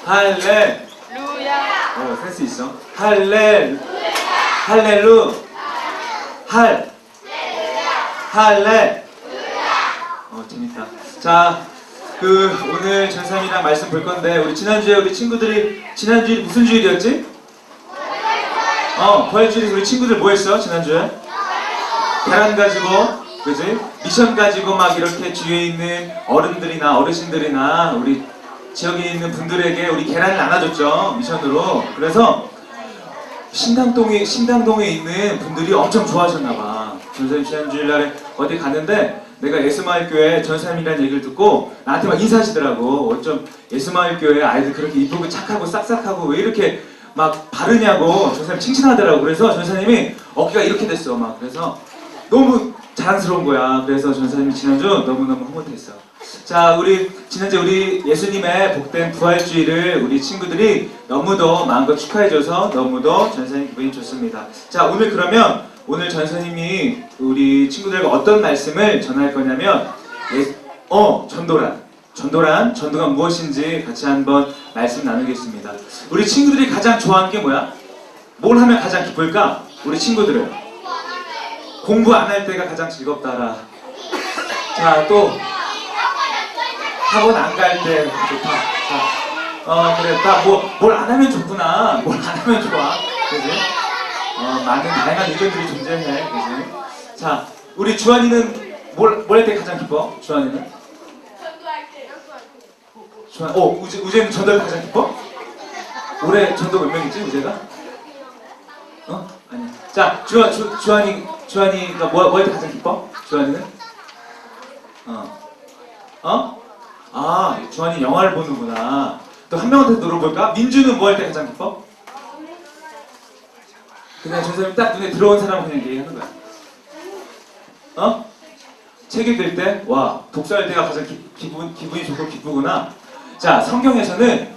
할렐. 루야. 센스 있어. 할렐. 할렐루. 할렐. 재밌다. 자, 오늘 전삼이랑 말씀 볼 건데, 우리 지난주에 우리 친구들이, 지난주에 무슨 주일이었지? 부활주일에서 우리 친구들 뭐 했어? 지난주에? 계란 가지고, 그지? 미션 가지고 막 이렇게 주위에 있는 어른들이나 어르신들이나 우리 지역에 있는 분들에게 우리 계란을 나눠줬죠. 미션으로. 그래서 신당동에 있는 분들이 엄청 좋아하셨나봐. 전사님 지난주일날에 어디 갔는데 내가 예수마을교회 전사님이라는 얘기를 듣고 나한테 막 인사하시더라고. 어쩜 예수마을교회 아이들 그렇게 이쁘고 착하고 싹싹하고 왜 이렇게 막 바르냐고 전사님 칭찬하더라고. 그래서 전사님이 어깨가 이렇게 됐어. 막 그래서 너무 자랑스러운 거야. 그래서 전사님이 지난주 너무너무 흐뭇했어. 자, 우리 지난주 우리 예수님의 복된 부활주일을 우리 친구들이 너무도 마음껏 축하해줘서 너무도 전사님 기분이 좋습니다. 자, 오늘 그러면 오늘 전사님이 우리 친구들과 어떤 말씀을 전할 거냐면 전도가 무엇인지 같이 한번 말씀 나누겠습니다. 우리 친구들이 가장 좋아하는 게 뭐야? 뭘 하면 가장 기쁠까? 우리 친구들은 공부 안 할 때가 가장 즐겁다라. 자, 또 학원 안 갈 때 좋다. 자, 그래, 나 뭘 안 하면 좋구나. 뭘 안 하면 좋아. 그지? 많은 다양한 의견들이 존재해. 그지? 자, 우리 주한이는 뭘 할 때 가장 기뻐? 주한이는? 우재는 전도할 때 가장 기뻐? 올해 전도 몇 명이지, 우재가? 아니야. 자, 주한이가 뭐 할 때 가장 기뻐? 주한이는? 주한이 영화를 보는구나. 또 한 명한테 물어볼까? 민주는 뭐 할 때 가장 기뻐? 그냥 전사님 딱 눈에 들어온 사람 그냥 얘기하는 거야. 책 읽을 때? 와, 독서할 때가 가장 기분이 좋고 기쁘구나. 자, 성경에서는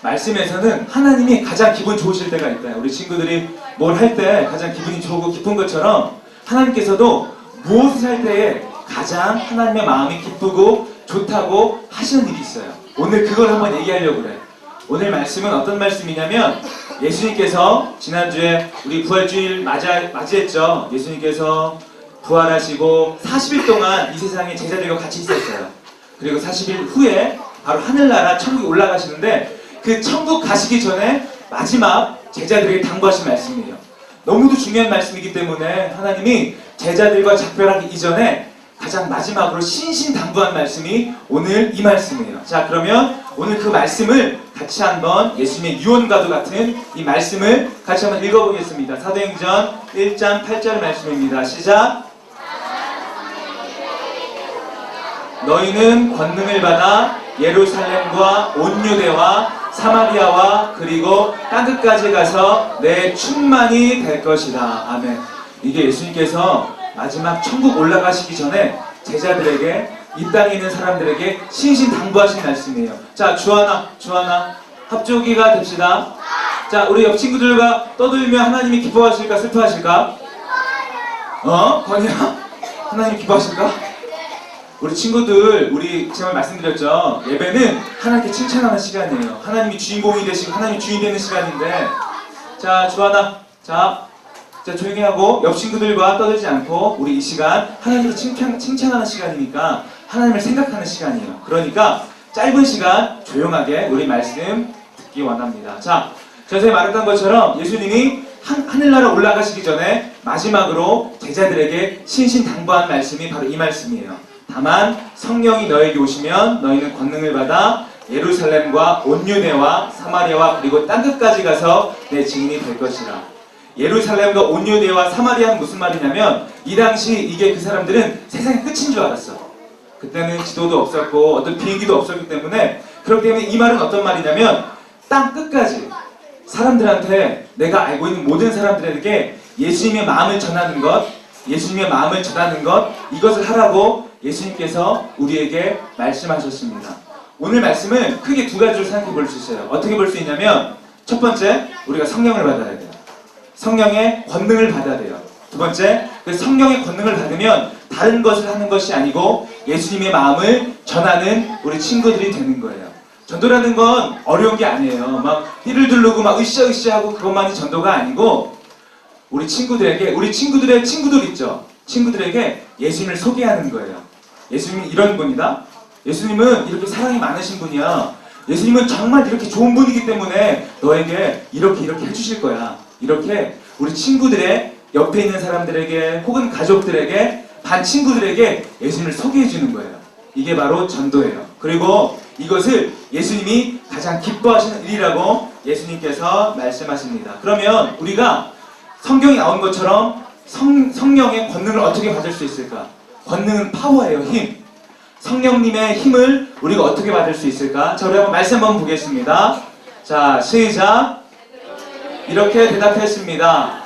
말씀에서는 하나님이 가장 기분 좋으실 때가 있다. 우리 친구들이 뭘 할 때 가장 기분이 좋고 기쁜 것처럼 하나님께서도 무엇을 할 때에 가장 하나님의 마음이 기쁘고 좋다고 하시는 일이 있어요. 오늘 그걸 한번 얘기하려고 그래. 오늘 말씀은 어떤 말씀이냐면 예수님께서 지난주에 우리 부활주일 맞이했죠. 예수님께서 부활하시고 40일 동안 이 세상에 제자들과 같이 있었어요. 그리고 40일 후에 바로 하늘나라 천국에 올라가시는데 그 천국 가시기 전에 마지막 제자들에게 당부하신 말씀이에요. 너무도 중요한 말씀이기 때문에 하나님이 제자들과 작별하기 이전에 가장 마지막으로 신신당부한 말씀이 오늘 이 말씀이에요. 자, 그러면 오늘 그 말씀을 같이 한번 예수님의 유언과도 같은 이 말씀을 같이 한번 읽어보겠습니다. 사도행전 1장 8절 말씀입니다. 시작! 너희는 권능을 받아 예루살렘과 온 유대와 사마리아와 그리고 땅끝까지 가서 내 충만이 될 것이다. 아멘. 이게 예수님께서 마지막 천국 올라가시기 전에 제자들에게 이 땅에 있는 사람들에게 신신당부하신 말씀이에요. 자, 주하나 합조기가 됩시다. 자, 우리 옆 친구들과 떠들면 하나님이 기뻐하실까 슬퍼하실까? 건이야? 하나님 기뻐하실까? 우리 친구들, 우리 제가 말씀드렸죠. 예배는 하나님께 칭찬하는 시간이에요. 하나님이 주인공이 되시고 하나님이 주인 되는 시간인데, 자, 주하나, 자, 조용히 하고 옆 친구들과 떠들지 않고 우리 이 시간 하나님을 칭찬하는 시간이니까 하나님을 생각하는 시간이에요. 그러니까 짧은 시간 조용하게 우리 말씀 듣기 원합니다. 자, 전에 말했던 것처럼 예수님이 하늘나라 올라가시기 전에 마지막으로 제자들에게 신신당부한 말씀이 바로 이 말씀이에요. 다만 성령이 너에게 오시면 너희는 권능을 받아 예루살렘과 온 유대와 사마리아와 그리고 땅끝까지 가서 내 증인이 될 것이라. 예루살렘과 온 유대와 사마리아는 무슨 말이냐면 이 당시 이게 그 사람들은 세상의 끝인 줄 알았어. 그때는 지도도 없었고 어떤 비행기도 없었기 때문에, 그렇기 때문에 이 말은 어떤 말이냐면 땅 끝까지 사람들한테, 내가 알고 있는 모든 사람들에게 예수님의 마음을 전하는 것, 이것을 하라고 예수님께서 우리에게 말씀하셨습니다. 오늘 말씀은 크게 두 가지로 생각해 볼 수 있어요. 어떻게 볼 수 있냐면, 첫 번째, 우리가 성령을 받아야 돼요. 성령의 권능을 받아야 돼요. 두 번째, 그 성령의 권능을 받으면 다른 것을 하는 것이 아니고 예수님의 마음을 전하는 우리 친구들이 되는 거예요. 전도라는 건 어려운 게 아니에요. 막 힐을 두르고 막 으쌰으쌰 하고 그것만이 전도가 아니고 우리 친구들의 친구들 있죠. 친구들에게 예수님을 소개하는 거예요. 예수님은 이런 분이다. 예수님은 이렇게 사랑이 많으신 분이야. 예수님은 정말 이렇게 좋은 분이기 때문에 너에게 이렇게 해주실 거야. 이렇게 우리 친구들의 옆에 있는 사람들에게 혹은 가족들에게 반 친구들에게 예수님을 소개해 주는 거예요. 이게 바로 전도예요. 그리고 이것을 예수님이 가장 기뻐하시는 일이라고 예수님께서 말씀하십니다. 그러면 우리가 성경에 나온 것처럼 성령의 권능을 어떻게 받을 수 있을까? 권능은 파워예요. 힘. 성령님의 힘을 우리가 어떻게 받을 수 있을까? 자, 우리 한번 말씀 한번 보겠습니다. 자, 시작. 이렇게 대답했습니다.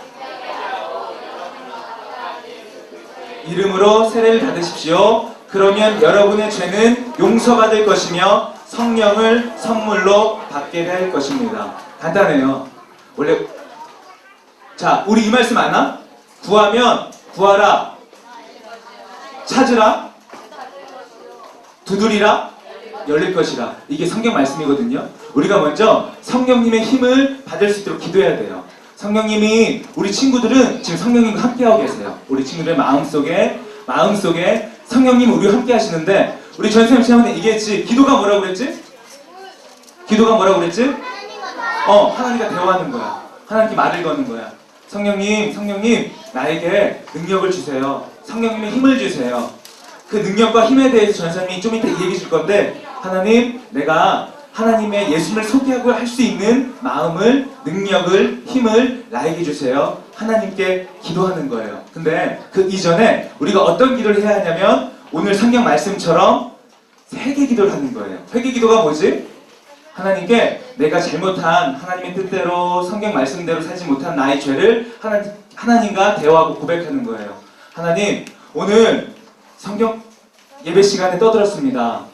이름으로 세례를 받으십시오. 그러면 여러분의 죄는 용서받을 것이며 성령을 선물로 받게 될 것입니다. 간단해요. 원래 자, 우리 이 말씀 아나? 구하면 구하라, 찾으라, 두드리라, 열릴 것이라. 이게 성경 말씀이거든요. 우리가 먼저 성령님의 힘을 받을 수 있도록 기도해야 돼요. 성령님이 우리 친구들은 지금 성령님과 함께하고 계세요. 우리 친구들의 마음속에 성령님이 우리와 함께 하시는데 우리 전쌤 시험에 얘기했지. 기도가 뭐라고 그랬지? 하나님과 대화하는 거야. 하나님께 말을 거는 거야. 성령님 나에게 능력을 주세요. 성령님의 힘을 주세요. 그 능력과 힘에 대해서 전사님이 좀 이따 얘기해 줄 건데 하나님, 내가 하나님의 예수님을 소개하고 할 수 있는 마음을, 능력을, 힘을 나에게 주세요. 하나님께 기도하는 거예요. 근데 그 이전에 우리가 어떤 기도를 해야 하냐면 오늘 성경 말씀처럼 회개 기도를 하는 거예요. 회개 기도가 뭐지? 하나님께 내가 잘못한 하나님의 뜻대로 성경 말씀대로 살지 못한 나의 죄를 하나님과 대화하고 고백하는 거예요. 하나님, 오늘 성경 예배 시간에 떠들었습니다.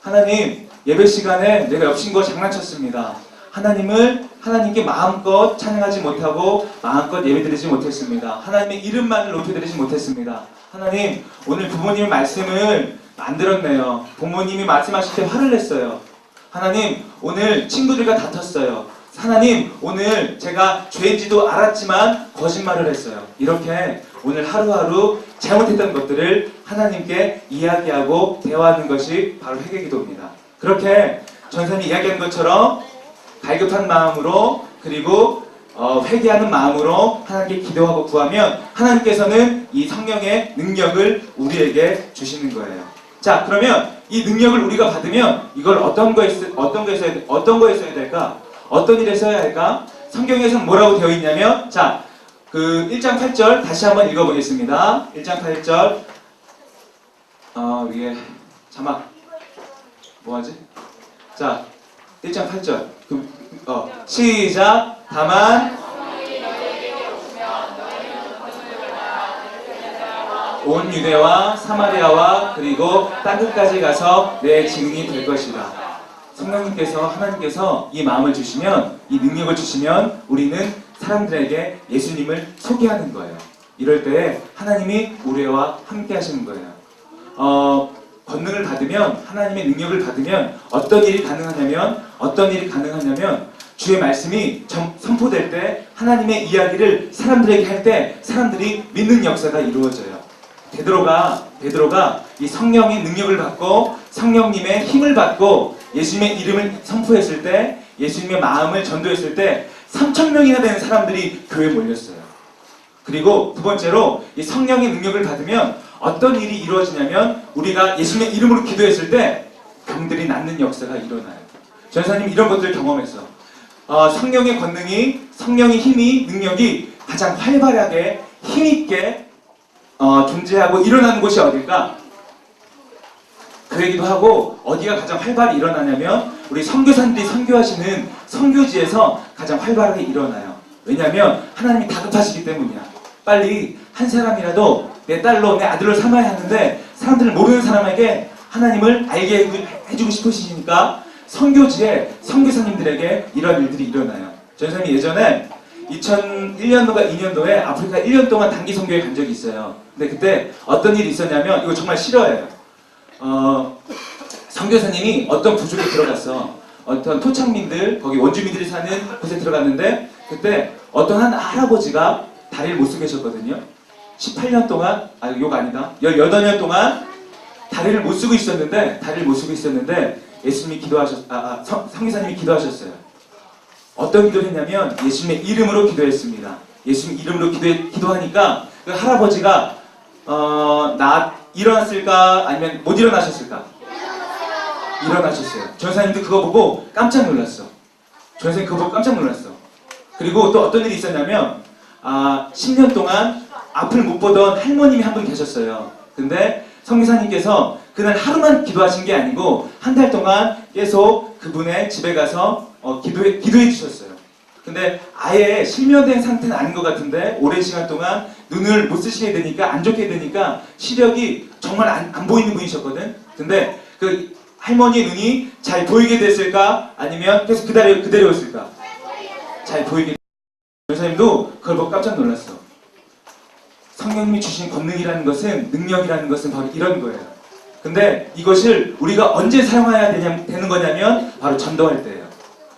하나님, 예배 시간에 내가 엽신거 장난쳤습니다. 하나님께 마음껏 찬양하지 못하고 마음껏 예배드리지 못했습니다. 하나님의 이름만을 높여드리지 못했습니다. 하나님, 오늘 부모님의 말씀을 안 들었네요. 부모님이 말씀하실 때 화를 냈어요. 하나님, 오늘 친구들과 다퉜어요. 하나님, 오늘 제가 죄인지도 알았지만 거짓말을 했어요. 이렇게 오늘 하루하루 잘못했던 것들을 하나님께 이야기하고 대화하는 것이 바로 회개기도입니다. 그렇게 전사님이 이야기한 것처럼 갈급한 마음으로 그리고 회개하는 마음으로 하나님께 기도하고 구하면 하나님께서는 이 성령의 능력을 우리에게 주시는 거예요. 자, 그러면 이 능력을 우리가 받으면 이걸 어떤 거에 써야 될까? 어떤 일에 써야 할까? 성경에서는 뭐라고 되어 있냐면, 자, 그 1장 8절 다시 한번 읽어보겠습니다. 1장 8절 위에 자막 뭐하지? 자, 1장 8절 시작. 다만 온 유대와 사마리아와 그리고 땅끝까지 가서 내 증인이 될 것이다. 성령님께서, 하나님께서 이 마음을 주시면, 이 능력을 주시면 우리는 사람들에게 예수님을 소개하는 거예요. 이럴 때 하나님이 우리와 함께 하시는 거예요. 권능을 받으면, 하나님의 능력을 받으면 어떤 일이 가능하냐면 주의 말씀이 선포될 때 하나님의 이야기를 사람들에게 할 때 사람들이 믿는 역사가 이루어져요. 베드로가 이 성령의 능력을 받고 성령님의 힘을 받고 예수님의 이름을 선포했을 때, 예수님의 마음을 전도했을 때 3,000명이나 되는 사람들이 교회에 몰렸어요. 그리고 두 번째로 이 성령의 능력을 받으면 어떤 일이 이루어지냐면 우리가 예수님의 이름으로 기도했을 때 병들이 낫는 역사가 일어나요. 전사님 이런 것들을 경험했어. 성령의 권능이, 성령의 힘이, 능력이 가장 활발하게 힘있게 존재하고 일어나는 곳이 어딜까? 교회기도 하고 어디가 가장 활발히 일어나냐면 우리 선교사님들이 선교하시는 선교지에서 가장 활발하게 일어나요. 왜냐하면 하나님이 다급하시기 때문이야. 빨리 한 사람이라도 내 딸로 내 아들로 삼아야 하는데 사람들을 모르는 사람에게 하나님을 알게 해주고 싶으시니까 선교지에 선교사님들에게 이런 일들이 일어나요. 전사님이 예전에 2001년도가 2년도에 아프리카 1년 동안 단기 선교에 간 적이 있어요. 근데 그때 어떤 일이 있었냐면 이거 정말 싫어해요. 선교사님이 어떤 부족에 들어갔어. 어떤 토착민들, 거기 원주민들이 사는 곳에 들어갔는데 그때 어떤 한 할아버지가 다리를 못 쓰고 계셨거든요. 18년 동안, 욕 아니다. 18년 동안 다리를 못 쓰고 있었는데 예수님이 선교사님이 기도하셨어요. 어떤 기도를 했냐면 예수님의 이름으로 기도했습니다. 예수님 이름으로 기도하니까 그 할아버지가 일어났을까 아니면 못 일어나셨을까? 일어나셨어요. 전사님도 그거 보고 깜짝 놀랐어. 전사님 그거 보고 깜짝 놀랐어. 그리고 또 어떤 일이 있었냐면 10년 동안 앞을 못 보던 할머님이 한 분 계셨어요. 근데 성기사님께서 그날 하루만 기도하신 게 아니고 한 달 동안 계속 그분의 집에 가서 기도해 주셨어요. 근데 아예 실명된 상태는 아닌 것 같은데 오랜 시간 동안 눈을 못 쓰시게 되니까 안 좋게 되니까 시력이 정말 안 보이는 분이셨거든. 근데 그 할머니의 눈이 잘 보이게 됐을까? 아니면 계속 그대로였을까? 잘 보이게. 전사님도 그걸 보고 깜짝 놀랐어. 성령님이 주신 권능이라는 것은, 능력이라는 것은 바로 이런 거예요. 근데 이것을 우리가 언제 사용해야 되는 거냐면 바로 전도할 때예요.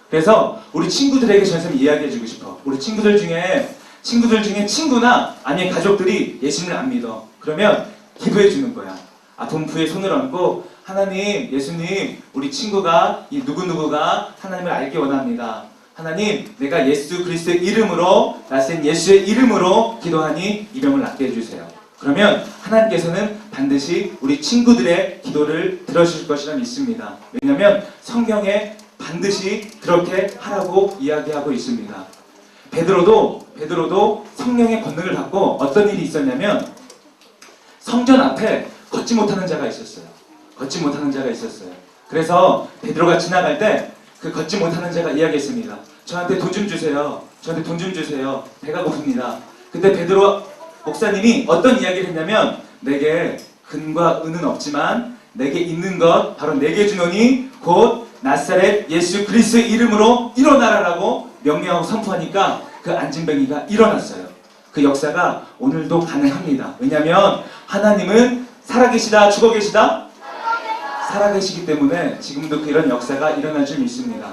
그래서 우리 친구들에게 전사님 이야기해주고 싶어. 우리 친구들 중에 친구나 아니면 가족들이 예수님을 안 믿어. 그러면 기도해주는 거야. 아픈 부에 손을 얹고 하나님, 예수님, 우리 친구가 이 누구누구가 하나님을 알기 원합니다. 하나님, 내가 예수 그리스도의 이름으로, 나센 예수의 이름으로 기도하니 이 병을 낫게 해주세요. 그러면 하나님께서는 반드시 우리 친구들의 기도를 들어주실 것이라 믿습니다. 왜냐하면 성경에 반드시 그렇게 하라고 이야기하고 있습니다. 베드로도 성령의 권능을 받고 어떤 일이 있었냐면 성전 앞에 걷지 못하는 자가 있었어요. 그래서 베드로가 지나갈 때 그 걷지 못하는 자가 이야기했습니다. 저한테 돈 좀 주세요. 배가 고픕니다. 근데 베드로 목사님이 어떤 이야기를 했냐면 내게 금과 은은 없지만 내게 있는 것 바로 내게 주노니 곧 나사렛 예수 그리스도의 이름으로 일어나라라고 명령하고 선포하니까 그 안진뱅이가 일어났어요. 그 역사가 오늘도 가능합니다. 왜냐하면 하나님은 살아계시다, 죽어계시다? 살아계시기 때문에 지금도 그런 역사가 일어날 줄 믿습니다.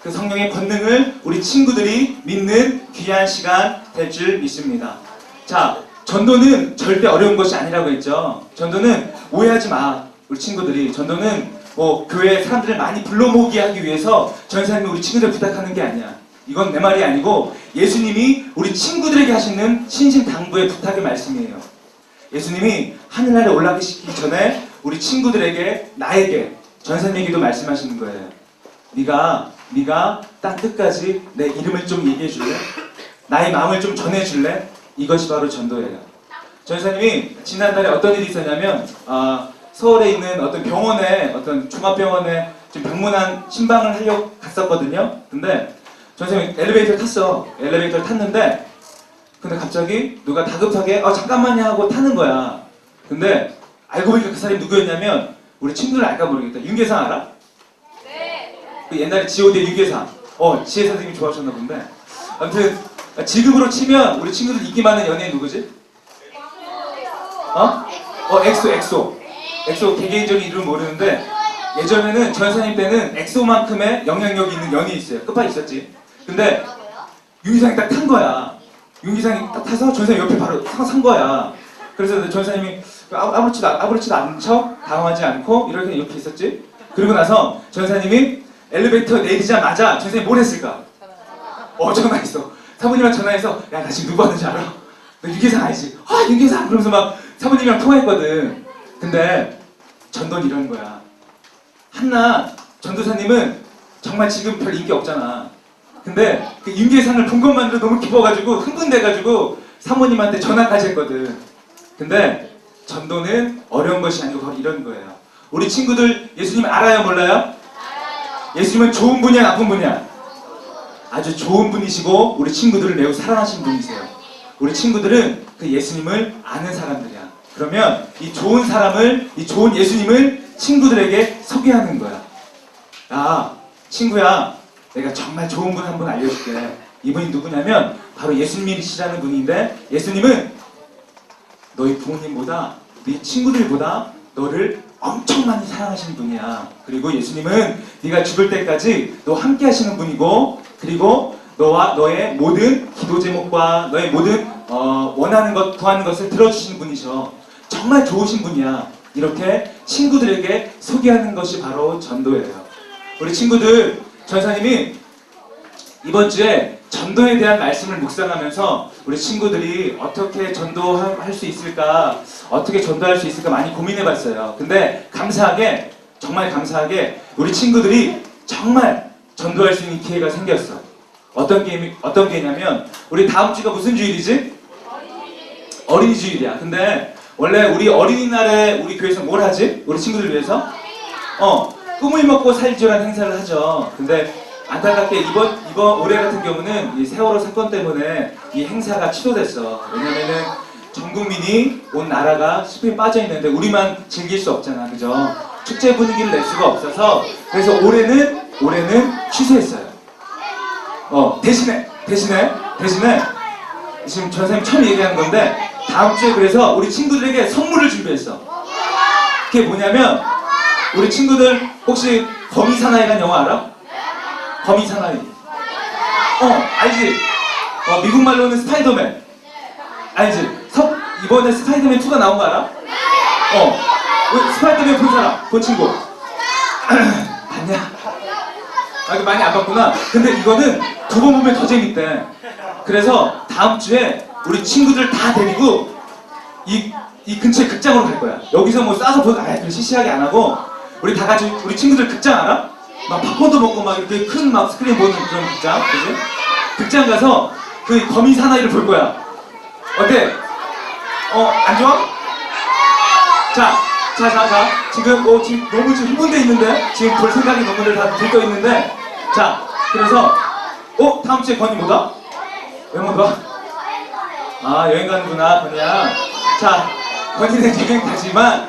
그 성령의 권능을 우리 친구들이 믿는 귀한 시간 될 줄 믿습니다. 자, 전도는 절대 어려운 것이 아니라고 했죠. 전도는 오해하지 마. 우리 친구들이 전도는 교회 사람들을 많이 불러 모으게 하기 위해서 전사님이 우리 친구들 부탁하는 게 아니야. 이건 내 말이 아니고 예수님이 우리 친구들에게 하시는 신신당부의 부탁의 말씀이에요. 예수님이 하늘나라에 올라가시기 전에 우리 친구들에게, 나에게, 전사님에게도 말씀하시는 거예요. 네가 땅 끝까지 내 이름을 좀 얘기해 줄래? 나의 마음을 좀 전해 줄래? 이것이 바로 전도예요. 전사님이 지난달에 어떤 일이 있었냐면 서울에 있는 어떤 병원에, 어떤 종합병원에 좀 병문안 신방을 하려고 갔었거든요. 근데 전사님이 엘리베이터를 탔는데 근데 갑자기 누가 다급하게 잠깐만요 하고 타는 거야. 근데 알고 보니까 그 사람이 누구였냐면 우리 친구들 알까 모르겠다. 윤계상 알아? 네. 그 옛날에 G.O.D의 윤계상. 지혜 선생님이 좋아하셨나 본데. 아무튼 지금으로 치면 우리 친구들 인기 많은 연예인 누구지? 엑소 개개인적인 이름은 모르는데 예전에는 전사님 때는 엑소만큼의 영향력이 있는 연예인이 있어요. 끝판에 있었지. 근데 윤기상이 딱 탄 거야. 윤기상이 딱 타서 전사님 옆에 바로 산 거야. 그래서 전사님이 아무렇지도 않은 척 당황하지 않고 이렇게 옆에 있었지. 그리고 나서 전사님이 엘리베이터 내리자마자 전사님이 뭘 했을까? 전화했어. 사모님한테 전화해서 야, 나 지금 누구 하는지 알아? 너 윤계상 알지? 윤계상! 그러면서 막 사모님이랑 통화했거든. 근데 전도는 이런 거야. 한나 전도사님은 정말 지금 별 인기 없잖아. 근데 그 윤계상을 본 것만으로 너무 기뻐가지고 흥분돼가지고 사모님한테 전화까지 했거든. 근데 전도는 어려운 것이 아니고 바로 이런 거예요. 우리 친구들 예수님 알아요, 몰라요? 알아요. 예수님은 좋은 분이야, 나쁜 분이야? 아주 좋은 분이시고 우리 친구들을 매우 사랑하시는 분이세요. 우리 친구들은 그 예수님을 아는 사람들이야. 그러면 이 좋은 사람을, 이 좋은 예수님을 친구들에게 소개하는 거야. 야, 친구야, 내가 정말 좋은 분 한 분 알려줄게. 이분이 누구냐면 바로 예수님이시라는 분인데 예수님은 너희 부모님보다, 네 친구들보다 너를 엄청 많이 사랑하시는 분이야. 그리고 예수님은 네가 죽을 때까지 너 함께 하시는 분이고, 그리고 너와 너의 모든 기도 제목과 너의 모든 원하는 것, 구하는 것을 들어주시는 분이셔. 정말 좋으신 분이야. 이렇게 친구들에게 소개하는 것이 바로 전도예요. 우리 친구들, 전사님이 이번 주에 전도에 대한 말씀을 묵상하면서 우리 친구들이 어떻게 전도할 수 있을까, 어떻게 전도할 수 있을까 많이 고민해봤어요. 근데 감사하게, 정말 감사하게 우리 친구들이 정말 전도할 수 있는 기회가 생겼어. 어떤 게냐면 우리 다음 주가 무슨 주일이지? 어린이 주일이야. 근데 원래 우리 어린이날에 우리 교회에서 뭘 하지? 우리 친구들 위해서? 꿈을 먹고 살죠라는 행사를 하죠. 근데 안타깝게 이번 올해 같은 경우는 이 세월호 사건 때문에 이 행사가 취소됐어. 왜냐면은 전 국민이 온 나라가 숲에 빠져 있는데 우리만 즐길 수 없잖아, 그죠? 축제 분위기를 낼 수가 없어서 그래서 올해는 취소했어요. 대신에 지금 전사님 처음 얘기하는 건데 다음 주에 그래서 우리 친구들에게 선물을 준비했어. 그게 뭐냐면 우리 친구들 혹시 거미사나이라는 영화 알아? 거미사나이. 알지? 미국 말로는 스파이더맨. 알지? 이번에 스파이더맨 2가 나온 거 알아? 스파이더맨 본 사람, 본 친구. 봤냐? 이거 많이 안 봤구나. 근데 이거는 2번 보면 더 재밌대. 그래서 다음 주에 우리 친구들 다 데리고 이 근처에 극장으로 갈 거야. 여기서 뭐 싸서 그래 시시하게 안 하고 우리 다 같이 우리 친구들 극장 알아? 막 팝콘도 먹고 막 이렇게 큰 막 스크린 보는 그런 극장, 그지? 극장 가서 그 거미 사나이를 볼 거야. 어때? 안 좋아? 자, 지금 너무 지금 흥분돼 있는데 지금 볼 생각이 너무들 다 들떠 있는데, 자, 그래서 다음 주에 건이 뭐다? 왜 못 와? 여행 가는구나, 건이야. 자, 건이는 여행 가지만,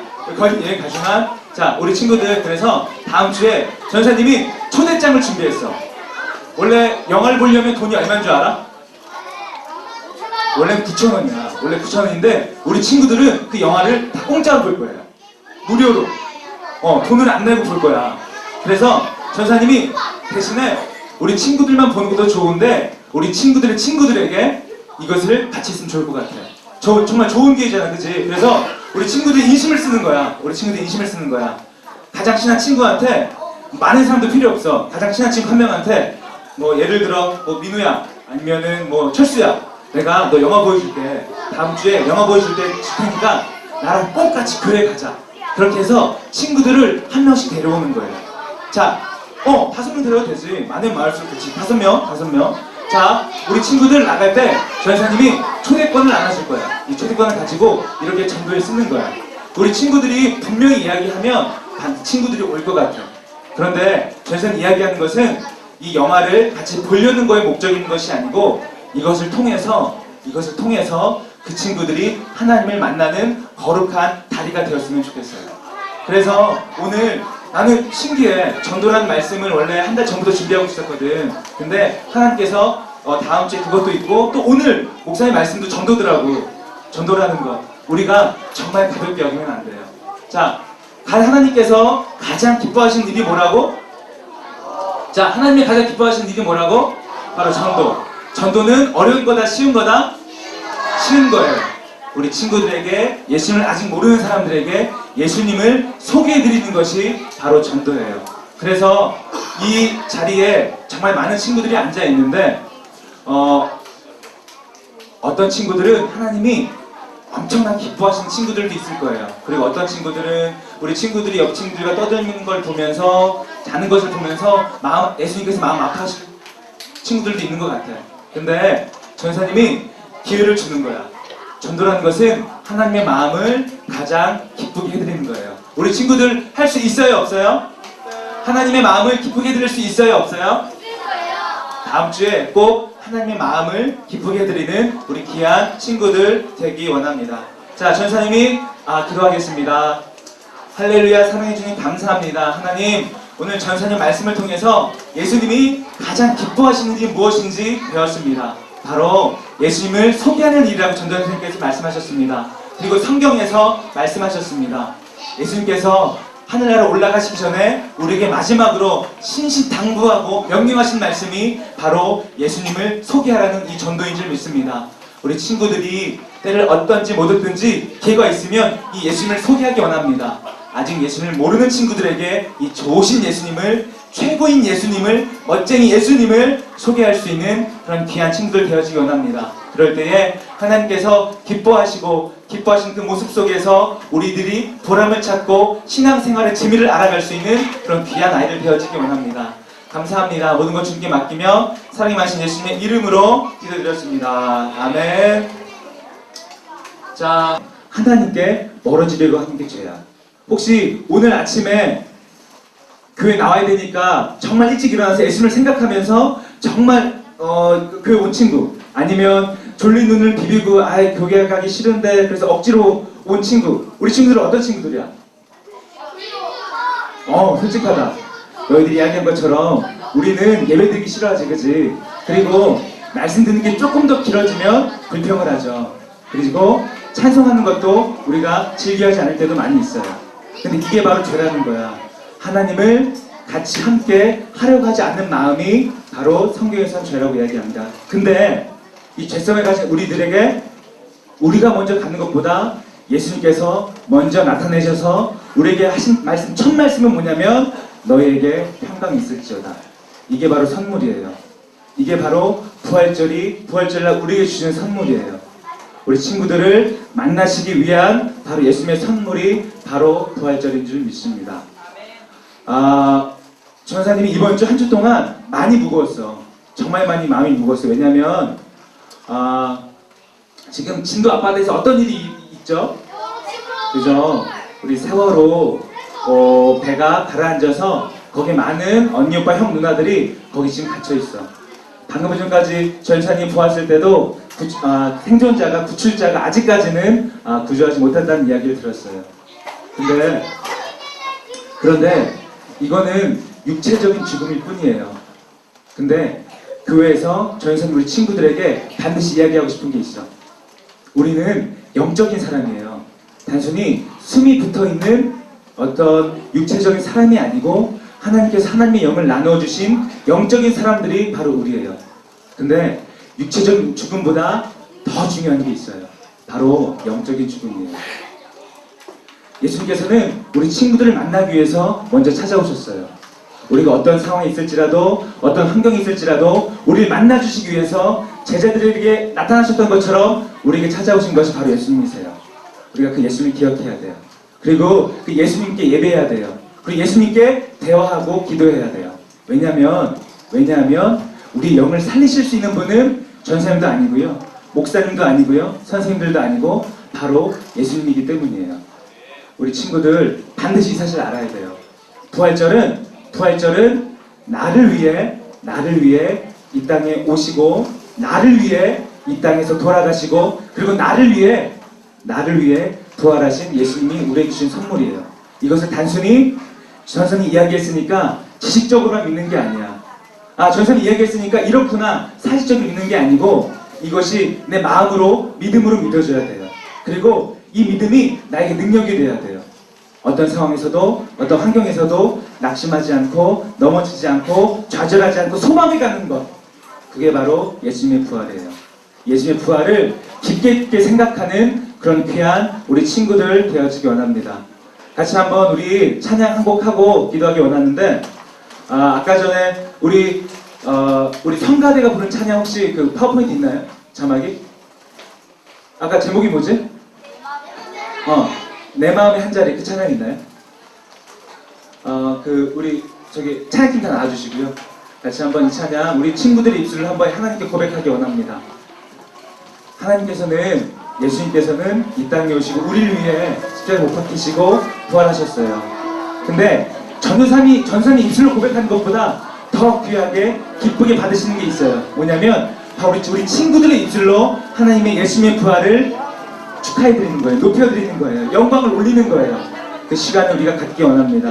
자, 우리 친구들 그래서 다음 주에 전사님이 초대장을 준비했어. 원래 영화를 보려면 돈이 얼마인 줄 알아? 원래는 9,000원이야. 원래 9,000원인데 우리 친구들은 그 영화를 다 공짜로 볼 거예요. 무료로. 돈을 안 내고 볼 거야. 그래서 전사님이 대신에 우리 친구들만 보는 것도 좋은데 우리 친구들의 친구들에게 이것을 같이 했으면 좋을 것 같아요. 정말 좋은 기회잖아, 그치? 그래서 우리 친구들이 인심을 쓰는 거야. 가장 친한 친구한테 많은 사람도 필요 없어. 가장 친한 친구 한 명한테 뭐 예를 들어 뭐 민우야 아니면은 뭐 철수야, 내가 너 영화 보여줄게. 다음 주에 영화 보여줄 때 줄 테니까 나랑 꼭 같이 교회 가자. 그렇게 해서 친구들을 한 명씩 데려오는 거예요. 자, 5명 데려도 되지. 많으면 많을수록 좋지. 5명. 자, 우리 친구들 나갈 때 전사님이 초대권을 나눠줄 거야. 이 초대권을 가지고 이렇게 전도에 쓰는 거야. 우리 친구들이 분명히 이야기하면 친구들이 올 것 같아. 그런데 전사님 이야기하는 것은 이 영화를 같이 보려는 거에 목적인 것이 아니고 이것을 통해서 그 친구들이 하나님을 만나는 거룩한 다리가 되었으면 좋겠어요. 그래서 오늘 나는 신기해. 전도라는 말씀을 원래 한 달 전부터 준비하고 있었거든. 근데 하나님께서 다음 주에 그것도 있고 또 오늘 목사님 말씀도 전도더라고. 전도라는 것 우리가 정말 가볍게 여기면 안 돼요. 자, 하나님께서 가장 기뻐하시는 일이 뭐라고? 자, 하나님이 가장 기뻐하시는 일이 뭐라고? 바로 전도. 전도는 어려운 거다, 쉬운 거다? 쉬운 거예요. 우리 친구들에게, 예수님을 아직 모르는 사람들에게 예수님을 소개해드리는 것이 바로 전도예요. 그래서 이 자리에 정말 많은 친구들이 앉아있는데 어떤 친구들은 하나님이 엄청난 기뻐하시는 친구들도 있을 거예요. 그리고 어떤 친구들은 우리 친구들이 옆 친구들과 떠들는 걸 보면서, 자는 것을 보면서 예수님께서 마음 아파하실 친구들도 있는 것 같아요. 근데 전사님이 기회를 주는 거야. 전도라는 것은 하나님의 마음을 가장 기쁘게 해드리는 거예요. 우리 친구들 할 수 있어요, 없어요? 하나님의 마음을 기쁘게 해드릴 수 있어요, 없어요? 다음 주에 꼭 하나님의 마음을 기쁘게 해드리는 우리 귀한 친구들 되기 원합니다. 자, 전사님이 기도하겠습니다. 할렐루야. 사랑해 주님 감사합니다. 하나님, 오늘 전사님 말씀을 통해서 예수님이 가장 기뻐하시는 일이 무엇인지 배웠습니다. 바로 예수님을 소개하는 일이라고 전도사님께서 말씀하셨습니다. 그리고 성경에서 말씀하셨습니다. 예수님께서 하늘나라 올라가시기 전에 우리에게 마지막으로 신신당부하고 명령하신 말씀이 바로 예수님을 소개하라는 이 전도인 줄 믿습니다. 우리 친구들이 때를 얻든지 못 얻든지 기회가 있으면 이 예수님을 소개하기 원합니다. 아직 예수님을 모르는 친구들에게 이 좋으신 예수님을, 최고인 예수님을, 멋쟁이 예수님을 소개할 수 있는 그런 귀한 친구들 되어지기 원합니다. 그럴 때에 하나님께서 기뻐하신 그 모습 속에서 우리들이 보람을 찾고 신앙생활의 재미를 알아갈 수 있는 그런 귀한 아이들 되어지기 원합니다. 감사합니다. 모든 것 주님께 맡기며 사랑이 많으신 예수님의 이름으로 기도드렸습니다. 아멘. 자, 하나님께 멀어지려고 하는 게 죄야. 혹시 오늘 아침에 교회 나와야 되니까 정말 일찍 일어나서 예수님을 생각하면서 정말 교회 온 친구, 아니면 졸린 눈을 비비고 교회 가기 싫은데 그래서 억지로 온 친구, 우리 친구들은 어떤 친구들이야? 솔직하다. 너희들이 이야기한 것처럼 우리는 예배 드리기 싫어하지, 그치? 그리고 말씀 듣는 게 조금 더 길어지면 불평을 하죠. 그리고 찬송하는 것도 우리가 즐겨하지 않을 때도 많이 있어요. 근데 이게 바로 죄라는 거야. 하나님을 같이 함께 하려고 하지 않는 마음이 바로 성경에서는 죄라고 이야기합니다. 근데 이 죄성을 가진 우리들에게 우리가 먼저 가는 것보다 예수님께서 먼저 나타내셔서 우리에게 하신 말씀, 첫 말씀은 뭐냐면 너희에게 평강이 있을지어다. 이게 바로 선물이에요. 이게 바로 부활절날 우리에게 주시는 선물이에요. 우리 친구들을 만나시기 위한 바로 예수님의 선물이 바로 부활절인 줄 믿습니다. 전사님이 이번 주 한 주 동안 많이 무거웠어. 정말 많이 마음이 무거웠어. 왜냐면 지금 진도 앞바다에서 어떤 일이 있죠? 그죠? 우리 세월호 배가 가라앉아서 거기 많은 언니, 오빠, 형, 누나들이 거기 지금 갇혀있어. 방금 전까지 전사님 보았을 때도 생존자가, 구출자가 아직까지는 구조하지 못한다는 이야기를 들었어요. 그런데 이거는 육체적인 죽음일 뿐이에요. 근데 교회에서 전사님 우리 친구들에게 반드시 이야기하고 싶은 게 있어. 우리는 영적인 사람이에요. 단순히 숨이 붙어있는 어떤 육체적인 사람이 아니고 하나님께서 하나님의 영을 나누어주신 영적인 사람들이 바로 우리예요. 근데 육체적인 죽음보다 더 중요한 게 있어요. 바로 영적인 죽음이에요. 예수님께서는 우리 친구들을 만나기 위해서 먼저 찾아오셨어요. 우리가 어떤 상황이 있을지라도, 어떤 환경이 있을지라도 우리를 만나주시기 위해서 제자들에게 나타나셨던 것처럼 우리에게 찾아오신 것이 바로 예수님이세요. 우리가 그 예수님을 기억해야 돼요. 그리고 그 예수님께 예배해야 돼요. 그리고 예수님께 대화하고 기도해야 돼요. 왜냐하면 우리 영을 살리실 수 있는 분은 전사님도 아니고요, 목사님도 아니고요, 선생님들도 아니고 바로 예수님이기 때문이에요. 우리 친구들 반드시 이 사실을 알아야 돼요. 부활절은 나를 위해 이 땅에 오시고, 나를 위해 이 땅에서 돌아가시고, 그리고 나를 위해 부활하신 예수님이 우리에게 주신 선물이에요. 이것을 단순히 전선이 이야기했으니까 지식적으로만 믿는 게 아니야. 전선이 이야기했으니까 이렇구나 사실적으로 믿는 게 아니고, 이것이 내 마음으로, 믿음으로 믿어줘야 돼요. 그리고 이 믿음이 나에게 능력이 돼야 돼요. 어떤 상황에서도, 어떤 환경에서도 낙심하지 않고, 넘어지지 않고, 좌절하지 않고 소망을 갖는 것, 그게 바로 예수님의 부활이에요. 예수님의 부활을 깊게 생각하는 그런 귀한 우리 친구들 되어지기 원합니다. 같이 한번 우리 찬양 한 곡 하고 기도하기 원하는데, 아까 전에 우리 성가대가 부른 찬양 혹시 그 파워포인트 있나요? 자막이? 아까 제목이 뭐지? 내 마음의 한 자리, 그 찬양 있나요? 우리 저기 찬양팀 다 나와주시고요. 같이 한번 이 찬양 우리 친구들의 입술을 한번 하나님께 고백하기 원합니다. 예수님께서는 이 땅에 오시고 우리를 위해 십자가에 못 박히시고 부활하셨어요. 근데 전사님이 입술로 고백하는 것보다 더 귀하게 기쁘게 받으시는 게 있어요. 뭐냐면 바로 우리 친구들의 입술로 하나님의 예수님의 부활을 축하해드리는 거예요. 높여드리는 거예요. 영광을 올리는 거예요. 그 시간을 우리가 갖기 원합니다.